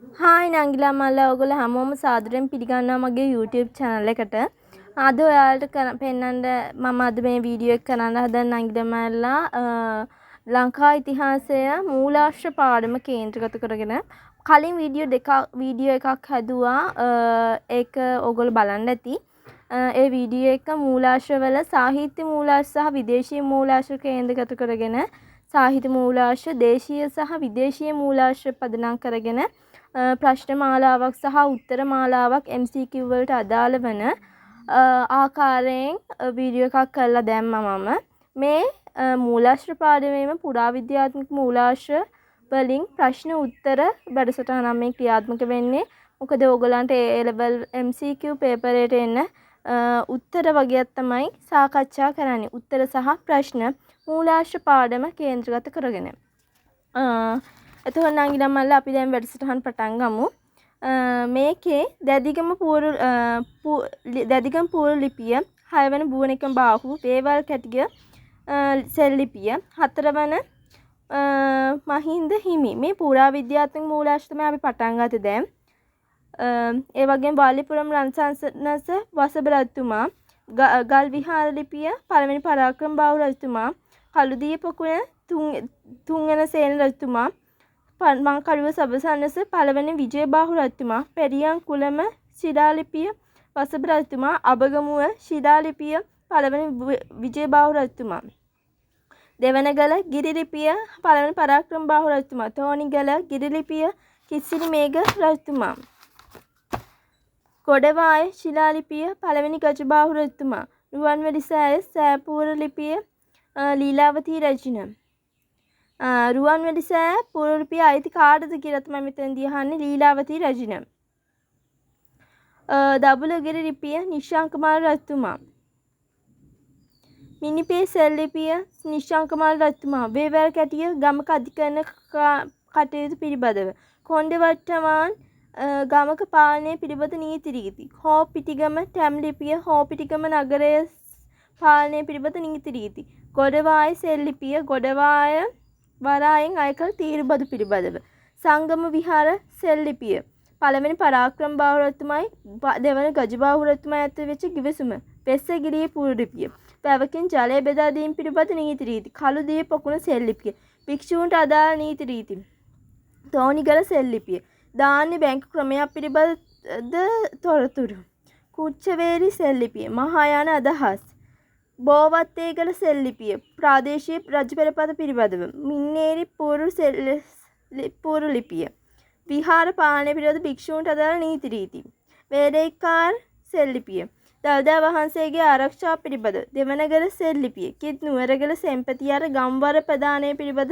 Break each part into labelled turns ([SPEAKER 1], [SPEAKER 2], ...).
[SPEAKER 1] Hi නංගිලා මල්ලා ඔයගොල්ලෝ හැමෝම සාදරයෙන් පිළිගන්නවා මගේ YouTube channel එකට. අද ඔයාලට පෙන්නන්න මම අද මේ වීඩියෝ එක කරන්න හදන නංගිලා මල්ලා ලංකා ඉතිහාසය මූලාශ්‍ර පාඩම කේන්ද්‍රගත කරගෙන කලින් වීඩියෝ එකක් හැදුවා. ඒක ඔයගොල්ලෝ බලන්න ඇති. ඒ වීඩියෝ එක මූලාශ්‍රවල සාහිත්‍ය මූලාශ්‍ර සහ විදේශීය මූලාශ්‍ර කේන්ද්‍රගත කරගෙන සාහිත්‍ය මූලාශ්‍ර දේශීය සහ විදේශීය මූලාශ්‍ර පදනම් කරගෙන ප්‍රශ්න මාලාවක් සහ උත්තර මාලාවක් MCQ වලට අදාළ වන ආකාරයෙන් වීඩියෝ එකක් කරලා දැම්මා මම. මේ මූලාශ්‍ර පාඩමේම පුරාවිද්‍යාත්මක මූලාශ්‍ර වලින් ප්‍රශ්න උත්තර වැඩසටහන මේ ක්‍රියාත්මක වෙන්නේ. මොකද ඕගොල්ලන්ට A level MCQ පේපර් එකට එන්න උත්තර වගේක් තමයි සාකච්ඡා කරන්නේ. උත්තර සහ ප්‍රශ්න මූලාශ්‍ර පාඩම කේන්ද්‍රගත කරගෙන. එතකොට නංගිලා මල්ලා අපි දැන් වැඩසටහන පටන් ගමු. මේකේ දැදිගම පූර්ව ලිපිය 6 වෙනි බුවනිකම් බාහුව වේවල් කැටිය සෙල් ලිපිය 4 වන මහින්ද හිමි මේ පුරාවිද්‍යාත්මක මූලාශ්‍ර තමයි අපි පටන් ගත්තේ දැන්. ඒ වගේම වාලිපුරම් රන්සන්සනස වසබ රජතුමා ගල් විහාර ලිපිය පළවෙනි පරාක්‍රම බාහු රජතුමා කළුදිය පොකුණ තුන්වන සේන රජතුමා මංකඩුව සබසන්නස පළවෙනි විජයබාහු රජතුමා පෙරියන් කුලම ශිලාලිපිය වසබ රජතුමා අබගමුව ශිලාලිපිය පළවෙනි විජයබාහු රජතුමා දෙවනගල ගිරිලිපිය පළවෙනි පරාක්‍රම බාහු රජතුමා තෝනිගල ගිරිලිපිය කිසිරි මේඝ රජතුමා ගොඩවාය ශිලාලිපිය පළවෙනි ගජබාහු රජතුමා රුවන්වැලි සෑය සෑපුවර ලිපිය ලීලාවතී රැජින රුවන්වැලි සෑය පූර්ව ලිපිය අයිති කාටද කියලා තමයි මෙතනදී අහන්නේ ලීලාවතී රැජින දබුලගිරි ලිපිය නිශ්ශංකමාල රජතුමා මිනිපේ සෙල් ලිපිය නිශ්ශංකමාල රජතුමා වේවැල් කැටිය ගමක අධිකරණ කටයුතු පිළිබඳව කොණ්ඩේවට්ටමාන් ගමක පාලනය පිළිබඳ නීති රීති හෝ පිටිගම ටැම් ලිපිය හෝ පිටිගම නගරය පාලනය පිළිබඳ නීති රීති ගොඩවාය සෙල් ලිපිය ගොඩවාය වරායෙන් අයකල් තීරුබදු පිළිබඳව සංගම විහාර සෙල් ලිපිය පළවෙනි පරාක්‍රම බාහු රජතුමායි දෙවන ගජබාහු රජතුමා ඇතුළු වෙච්ච ගිවිසුම පෙස්සගිරියේ පූර්ව ලිපිය පැවකින් ජලය බෙදා දීම පිළිබඳ නීති රීති කළුදිය පොකුණ සෙල් ලිපිය භික්ෂූන්ට අදාළ නීති රීති තෝනිගල සෙල් ලිපිය දාන්නේ බැංකු ක්‍රමයක් පිළිබඳ තොරතුරු කුච්චවේලි සෙල් ලිපිය මහායාන අදහස් බෝවත්තේගල සෙල් ලිපිය ප්‍රාදේශීය රජ පෙරපත පිළිබඳව මින්නේරි පූර්ව ලිපිය විහාර පාලනය පිළිබඳ භික්ෂූන්ට අදාළ නීති රීති වේදේකාර සෙල් ලිපිය දළදා වහන්සේගේ ආරක්ෂාව පිළිබඳ දෙවනගල සෙල් ලිපිය කිත් නුවරගල සෙම්පතියාර ගම්වර ප්‍රදානය පිළිබඳ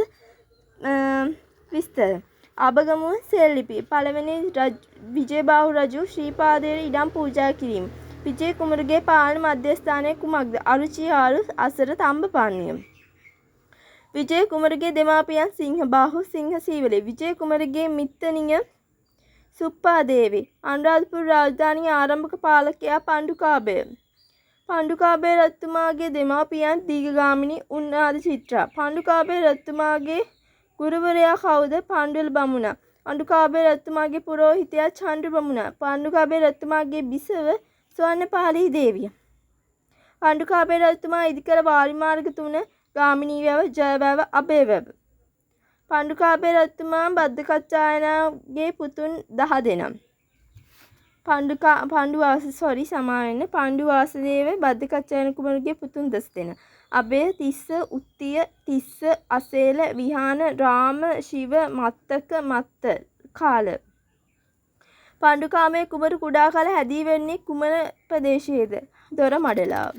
[SPEAKER 1] විස්තර අබගමුව සෙල් ලිපිය පළවෙනි විජයබාහු රජු ශ්‍රීපාදයට ඉඩම් පූජා කිරීම විජය කුමරුගේ පාලන මධ්‍යස්ථානය කුමක්ද අරුචියාරු අසර තම්බපන්නිය විජය කුමරුගේ දෙමාපියන් සිංහබාහු සිංහසීවලේ විජය කුමරුගේ මිත්තණිය සුප්පාදේවි අනුරාධපුර රාජධානිය ආරම්භක පාලකයා පණ්ඩුකාභය පණ්ඩුකාභය රජතුමාගේ දෙමාපියන් දීඝගාමිනී උන්නාද චිත්‍රා පණ්ඩුකාභය රජතුමාගේ ගුරුවරයා කවුද පණ්ඩුවල බමුණා පණ්ඩුකාභය රජතුමාගේ පුරෝහිතයා චන්ද්‍ර බමුණා පණ්ඩුකාභය රජතුමාගේ බිසව ස්වර්ණපාලී දේවිය පණ්ඩුකාභය රජතුමා ඉදිකළ වාරිමාර්ග 3 ගාමිණී වැව ජයවැව අභය වැව පණ්ඩුකාභය රජතුමා බද්දකච්චායනගේ පුතුන් 10 දෙනා පණ්ඩු වාසුදේව බද්දකච්චායන කුමරුගේ පුතුන් 10 දෙනා අභය තිස්ස උත්තිය තිස්ස අසේල විහාන රාම ශිව මත්තක මත්ත කාල පණ්ඩුකාමය කුමරු කුඩා කල හැදී වෙන්නේ කුමන ප්‍රදේශයේද දොරමඩලාව